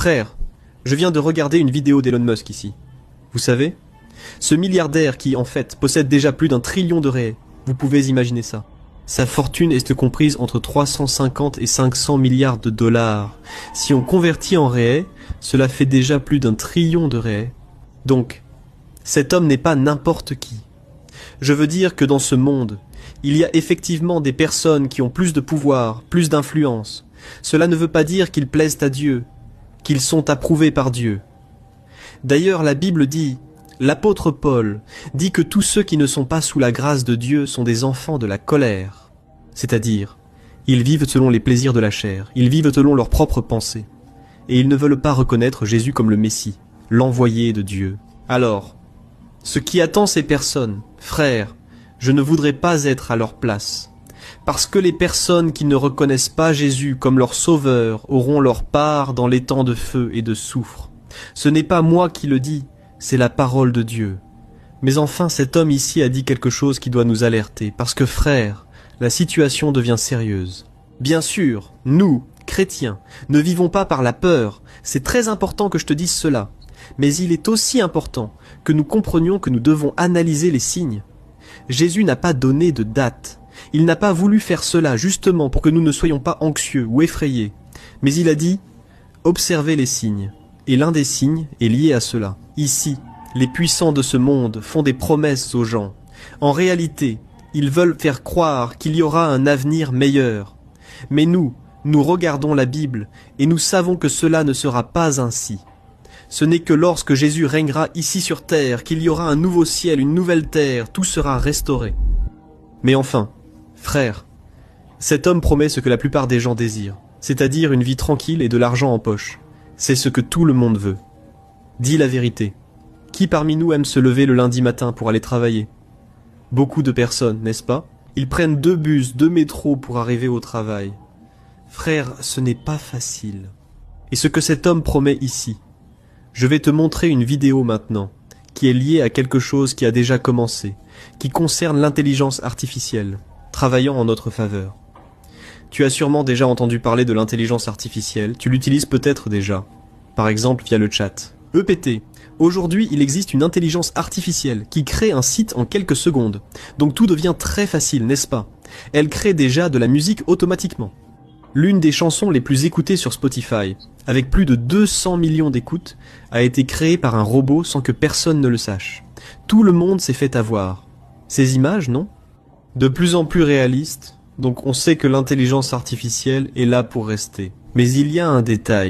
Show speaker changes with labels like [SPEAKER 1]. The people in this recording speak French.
[SPEAKER 1] Frère, je viens de regarder une vidéo d'Elon Musk ici. Vous savez, ce milliardaire qui, en fait, possède déjà plus d'1 trillion de réais. Vous pouvez imaginer ça. Sa fortune est comprise entre 350 et 500 milliards de dollars. Si on convertit en réais, cela fait déjà plus d'1 trillion de réais. Donc, cet homme n'est pas n'importe qui. Je veux dire que dans ce monde, il y a effectivement des personnes qui ont plus de pouvoir, plus d'influence. Cela ne veut pas dire qu'ils plaisent à Dieu, qu'ils sont approuvés par Dieu. D'ailleurs, la Bible dit, l'apôtre Paul dit que tous ceux qui ne sont pas sous la grâce de Dieu sont des enfants de la colère. C'est-à-dire, ils vivent selon les plaisirs de la chair, ils vivent selon leurs propres pensées. Et ils ne veulent pas reconnaître Jésus comme le Messie, l'envoyé de Dieu. Alors, ce qui attend ces personnes, frères, je ne voudrais pas être à leur place. Parce que les personnes qui ne reconnaissent pas Jésus comme leur sauveur auront leur part dans les temps de feu et de soufre. Ce n'est pas moi qui le dis, c'est la parole de Dieu. Mais enfin, cet homme ici a dit quelque chose qui doit nous alerter, parce que frères, la situation devient sérieuse. Bien sûr, nous, chrétiens, ne vivons pas par la peur, c'est très important que je te dise cela. Mais il est aussi important que nous comprenions que nous devons analyser les signes. Jésus n'a pas donné de date. Il n'a pas voulu faire cela justement pour que nous ne soyons pas anxieux ou effrayés. Mais il a dit « Observez les signes ». Et l'un des signes est lié à cela. Ici, les puissants de ce monde font des promesses aux gens. En réalité, ils veulent faire croire qu'il y aura un avenir meilleur. Mais nous regardons la Bible et nous savons que cela ne sera pas ainsi. Ce n'est que lorsque Jésus régnera ici sur terre qu'il y aura un nouveau ciel, une nouvelle terre, tout sera restauré. Mais enfin, frères, cet homme promet ce que la plupart des gens désirent, c'est-à-dire une vie tranquille et de l'argent en poche. C'est ce que tout le monde veut. Dis la vérité. Qui parmi nous aime se lever le lundi matin pour aller travailler? Beaucoup de personnes, n'est-ce pas? Ils prennent 2 bus, 2 métros pour arriver au travail. Frère, ce n'est pas facile. Et ce que cet homme promet ici, je vais te montrer une vidéo maintenant, qui est liée à quelque chose qui a déjà commencé, qui concerne l'intelligence artificielle, travaillant en notre faveur. Tu as sûrement déjà entendu parler de l'intelligence artificielle, tu l'utilises peut-être déjà, par exemple via le chat. EPT. Aujourd'hui, il existe une intelligence artificielle qui crée un site en quelques secondes. Donc tout devient très facile, n'est-ce pas? Elle crée déjà de la musique automatiquement. L'une des chansons les plus écoutées sur Spotify, avec plus de 200 millions d'écoutes, a été créée par un robot sans que personne ne le sache. Tout le monde s'est fait avoir. Ces images, non? De plus en plus réalistes, donc on sait que l'intelligence artificielle est là pour rester. Mais il y a un détail.